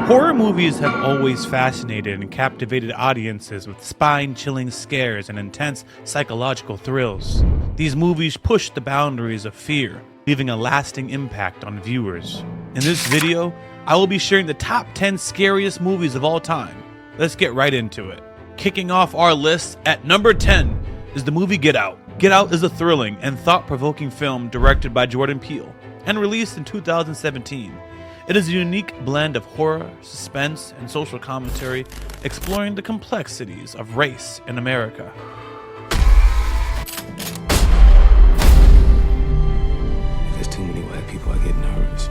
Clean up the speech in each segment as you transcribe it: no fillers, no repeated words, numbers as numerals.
Horror movies have always fascinated and captivated audiences with spine-chilling scares and intense psychological thrills. These movies push the boundaries of fear, leaving a lasting impact on viewers. In this video, I will be sharing the top 10 scariest movies of all time. Let's get right into it. Kicking off our list at number 10 is the movie Get Out. Get Out is a thrilling and thought-provoking film directed by Jordan Peele and released in 2017. It is a unique blend of horror, suspense, and social commentary, exploring the complexities of race in America. If there's too many white people, I get nervous.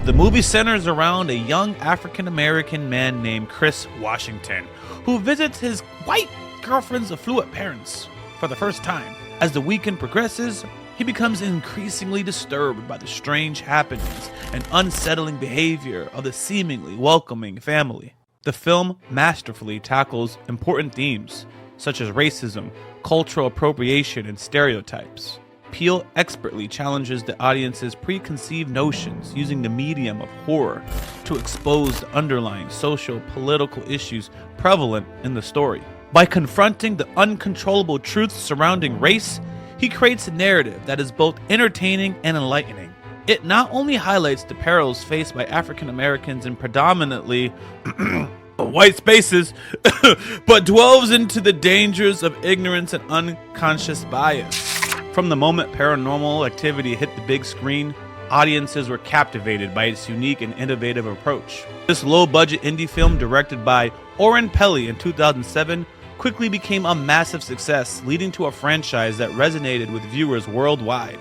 The movie centers around a young African-American man named Chris Washington, who visits his white girlfriend's affluent parents for the first time. As the weekend progresses, he becomes increasingly disturbed by the strange happenings and unsettling behavior of the seemingly welcoming family. The film masterfully tackles important themes such as racism, cultural appropriation, and stereotypes. Peele expertly challenges the audience's preconceived notions using the medium of horror to expose the underlying social, political issues prevalent in the story. By confronting the uncontrollable truths surrounding race, he creates a narrative that is both entertaining and enlightening. It not only highlights the perils faced by African Americans in predominantly white spaces, but delves into the dangers of ignorance and unconscious bias. From the moment Paranormal Activity hit the big screen, audiences were captivated by its unique and innovative approach. This low-budget indie film, directed by Oren Peli in 2007, quickly became a massive success, leading to a franchise that resonated with viewers worldwide.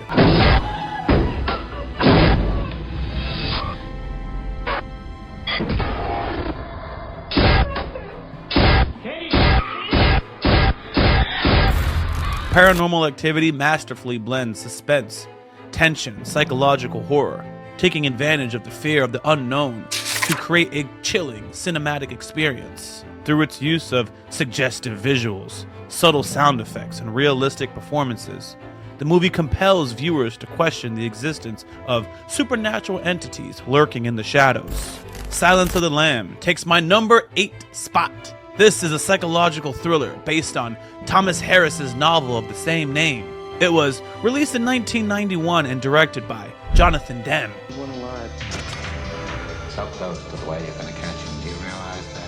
Paranormal Activity masterfully blends suspense, tension, psychological horror, taking advantage of the fear of the unknown to create a chilling cinematic experience. Through its use of suggestive visuals, subtle sound effects, and realistic performances, the movie compels viewers to question the existence of supernatural entities lurking in the shadows. Silence of the Lamb takes my number 8 spot. This is a psychological thriller based on Thomas Harris's novel of the same name. It was released in 1991 and directed by Jonathan Demme. So close to the way you're going to catch him. Do you realize that?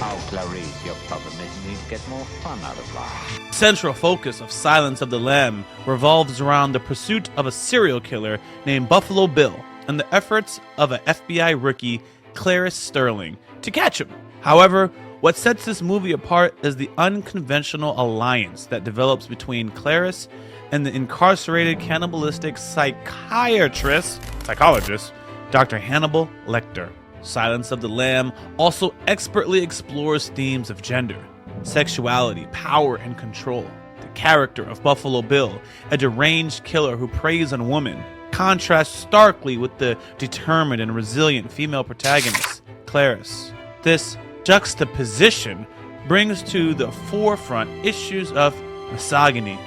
Oh, Clarice, your problem is you need to get more fun out of life. Central focus of Silence of the Lamb revolves around the pursuit of a serial killer named Buffalo Bill and the efforts of an FBI rookie, Clarice Sterling, to catch him. However, what sets this movie apart is the unconventional alliance that develops between Clarice and the incarcerated cannibalistic psychologist, Dr. Hannibal Lecter. Silence of the Lamb also expertly explores themes of gender, sexuality, power, and control. The character of Buffalo Bill, a deranged killer who preys on women, contrasts starkly with the determined and resilient female protagonist, Clarice. This juxtaposition brings to the forefront issues of misogyny,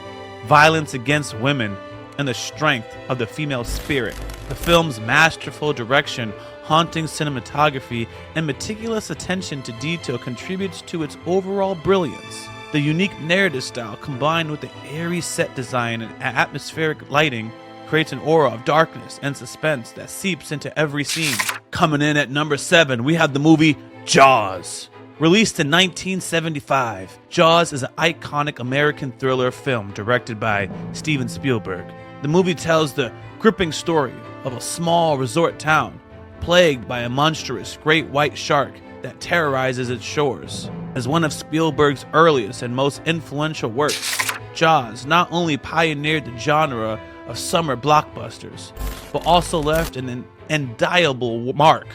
violence against women, and the strength of the female spirit. The film's masterful direction, haunting cinematography, and meticulous attention to detail contributes to its overall brilliance. The unique narrative style, combined with the airy set design and atmospheric lighting, creates an aura of darkness and suspense that seeps into every scene. Coming in at number 7, we have the movie Jaws. Released in 1975, Jaws is an iconic American thriller film directed by Steven Spielberg. The movie tells the gripping story of a small resort town plagued by a monstrous great white shark that terrorizes its shores. As one of Spielberg's earliest and most influential works, Jaws not only pioneered the genre of summer blockbusters, but also left an indelible mark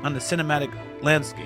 on the cinematic landscape.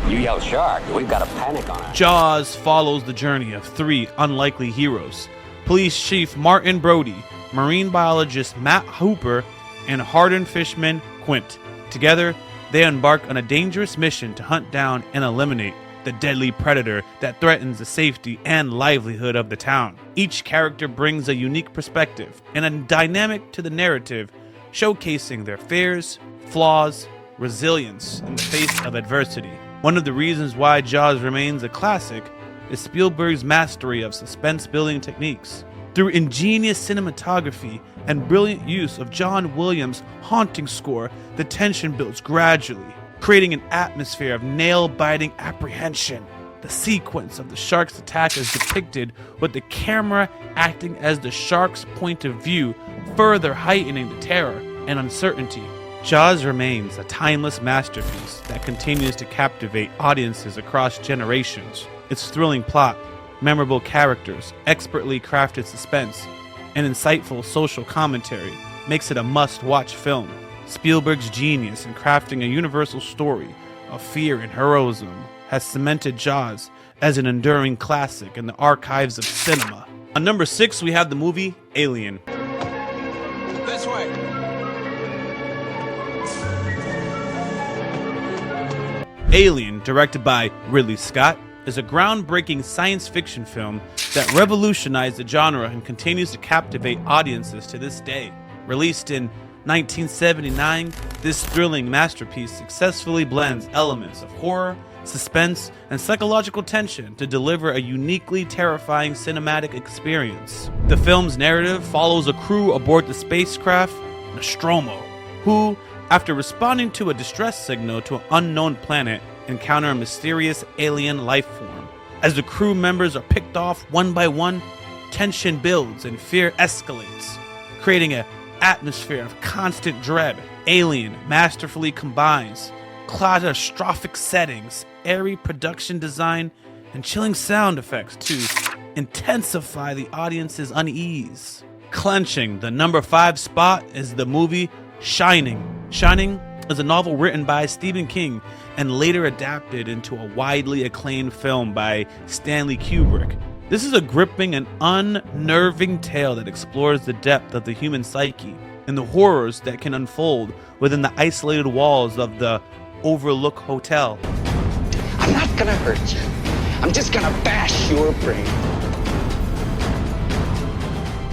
You yell shark, we've got a panic on it. Jaws follows the journey of 3 unlikely heroes: Police Chief Martin Brody, marine biologist Matt Hooper, and hardened fisherman Quint. Together, they embark on a dangerous mission to hunt down and eliminate the deadly predator that threatens the safety and livelihood of the town. Each character brings a unique perspective and a dynamic to the narrative, showcasing their fears, flaws, resilience in the face of adversity. One of the reasons why Jaws remains a classic is Spielberg's mastery of suspense-building techniques. Through ingenious cinematography and brilliant use of John Williams' haunting score, the tension builds gradually, creating an atmosphere of nail-biting apprehension. The sequence of the shark's attack is depicted with the camera acting as the shark's point of view, further heightening the terror and uncertainty. Jaws remains a timeless masterpiece that continues to captivate audiences across generations. Its thrilling plot, memorable characters, expertly crafted suspense, and insightful social commentary makes it a must-watch film. Spielberg's genius in crafting a universal story of fear and heroism has cemented Jaws as an enduring classic in the archives of cinema. On number 6, we have the movie Alien. This way. Alien, directed by Ridley Scott, is a groundbreaking science fiction film that revolutionized the genre and continues to captivate audiences to this day. Released in 1979, this thrilling masterpiece successfully blends elements of horror, suspense, and psychological tension to deliver a uniquely terrifying cinematic experience. The film's narrative follows a crew aboard the spacecraft Nostromo, who, after responding to a distress signal to an unknown planet, encounter a mysterious alien life form. As the crew members are picked off one by one, tension builds and fear escalates, creating an atmosphere of constant dread. Alien masterfully combines claustrophobic settings, airy production design, and chilling sound effects to intensify the audience's unease. Clenching the number 5 spot is the movie Shining. Shining is a novel written by Stephen King and later adapted into a widely acclaimed film by Stanley Kubrick. This is a gripping and unnerving tale that explores the depth of the human psyche and the horrors that can unfold within the isolated walls of the Overlook Hotel. I'm not gonna hurt you. I'm just gonna bash your brain.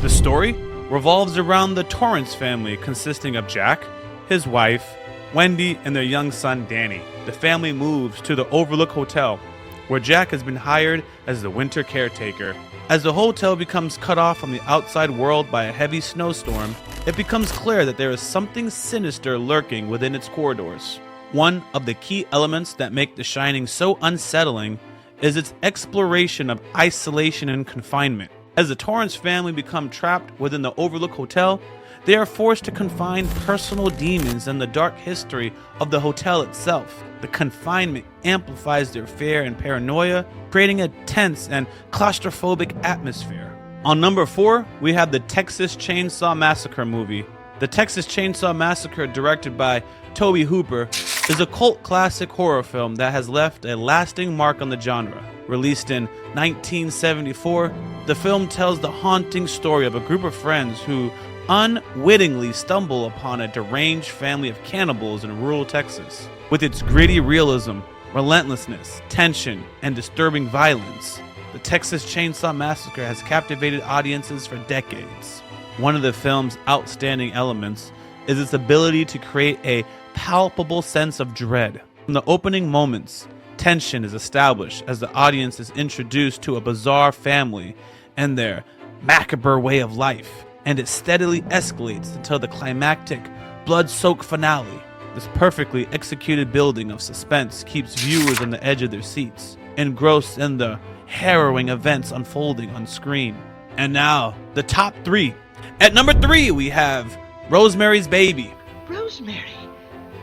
The story revolves around the Torrance family, consisting of Jack, his wife, Wendy, and their young son Danny. The family moves to the Overlook Hotel, where Jack has been hired as the winter caretaker. As the hotel becomes cut off from the outside world by a heavy snowstorm, it becomes clear that there is something sinister lurking within its corridors. One of the key elements that make The Shining so unsettling is its exploration of isolation and confinement. As the Torrance family become trapped within the Overlook Hotel, they are forced to confine personal demons and the dark history of the hotel itself. The confinement amplifies their fear and paranoia, creating a tense and claustrophobic atmosphere. On number 4, we have the Texas Chainsaw Massacre movie. The Texas Chainsaw Massacre, directed by Tobe Hooper, is a cult classic horror film that has left a lasting mark on the genre. Released in 1974, the film tells the haunting story of a group of friends who unwittingly stumble upon a deranged family of cannibals in rural Texas. With its gritty realism, relentlessness, tension, and disturbing violence, the Texas Chainsaw Massacre has captivated audiences for decades. One of the film's outstanding elements is its ability to create a palpable sense of dread. From the opening moments, tension is established as the audience is introduced to a bizarre family and their macabre way of life, and it steadily escalates until the climactic, blood-soaked finale. This perfectly executed building of suspense keeps viewers on the edge of their seats, engrossed in the harrowing events unfolding on screen. And now, the top 3. At number 3, we have Rosemary's Baby. Rosemary,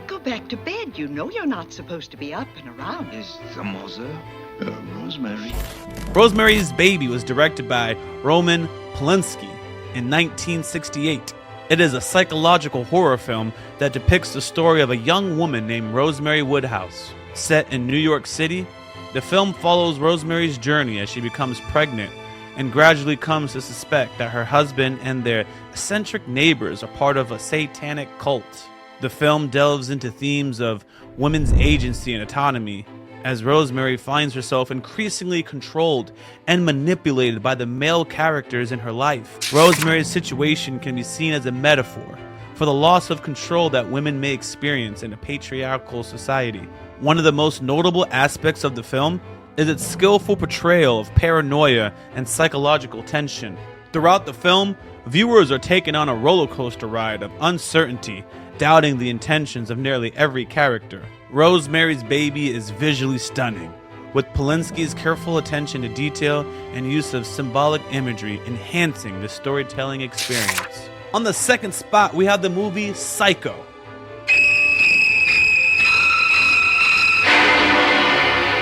go back to bed. You know you're not supposed to be up and around. Is the mother Rosemary? Rosemary's Baby was directed by Roman Polanski in 1968. It is a psychological horror film that depicts the story of a young woman named Rosemary Woodhouse. Set in New York City, the film follows Rosemary's journey as she becomes pregnant and gradually comes to suspect that her husband and their eccentric neighbors are part of a satanic cult. The film delves into themes of women's agency and autonomy, as Rosemary finds herself increasingly controlled and manipulated by the male characters in her life. Rosemary's situation can be seen as a metaphor for the loss of control that women may experience in a patriarchal society. One of the most notable aspects of the film is its skillful portrayal of paranoia and psychological tension. Throughout the film, viewers are taken on a roller coaster ride of uncertainty, doubting the intentions of nearly every character. Rosemary's Baby is visually stunning, with Polanski's careful attention to detail and use of symbolic imagery enhancing the storytelling experience. On the second spot, we have the movie Psycho.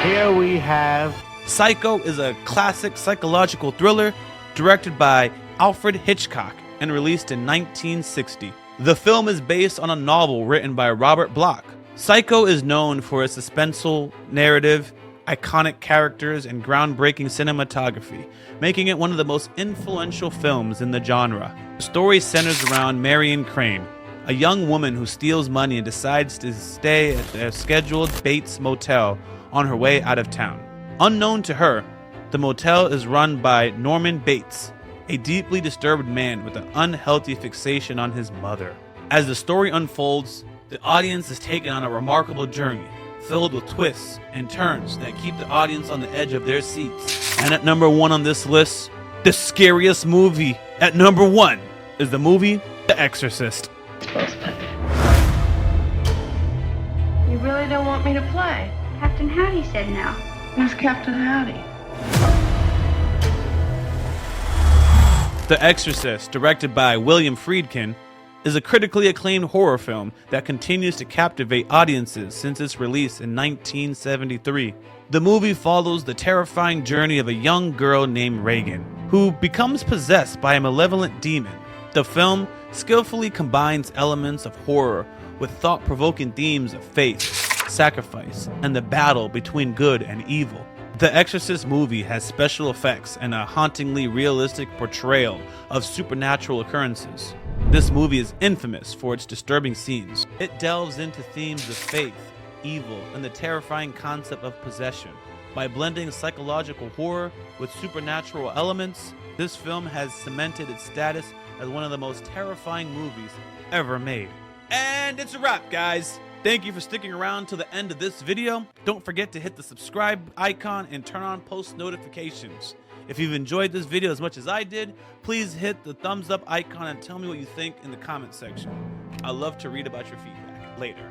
Here we have Psycho is a classic psychological thriller directed by Alfred Hitchcock and released in 1960. The film is based on a novel written by Robert Bloch. Psycho is known for its suspenseful narrative, iconic characters, and groundbreaking cinematography, making it one of the most influential films in the genre. The story centers around Marion Crane, a young woman who steals money and decides to stay at their scheduled Bates Motel on her way out of town. Unknown to her, the motel is run by Norman Bates, a deeply disturbed man with an unhealthy fixation on his mother. As the story unfolds, the audience is taken on a remarkable journey, filled with twists and turns that keep the audience on the edge of their seats. And at number 1 on this list, the scariest movie. At number 1 is the movie The Exorcist. You really don't want me to play? Captain Howdy said no. Who's Captain Howdy? The Exorcist, directed by William Friedkin, is a critically acclaimed horror film that continues to captivate audiences since its release in 1973. The movie follows the terrifying journey of a young girl named Reagan, who becomes possessed by a malevolent demon. The film skillfully combines elements of horror with thought-provoking themes of faith, sacrifice, and the battle between good and evil. The Exorcist movie has special effects and a hauntingly realistic portrayal of supernatural occurrences. This movie is infamous for its disturbing scenes. It delves into themes of faith, evil, and the terrifying concept of possession. By blending psychological horror with supernatural elements, this film has cemented its status as one of the most terrifying movies ever made. And it's a wrap, guys. Thank you for sticking around to the end of this video. Don't forget to hit the subscribe icon and turn on post notifications. If you've enjoyed this video as much as I did, please hit the thumbs up icon and tell me what you think in the comment section. I'd love to read about your feedback later.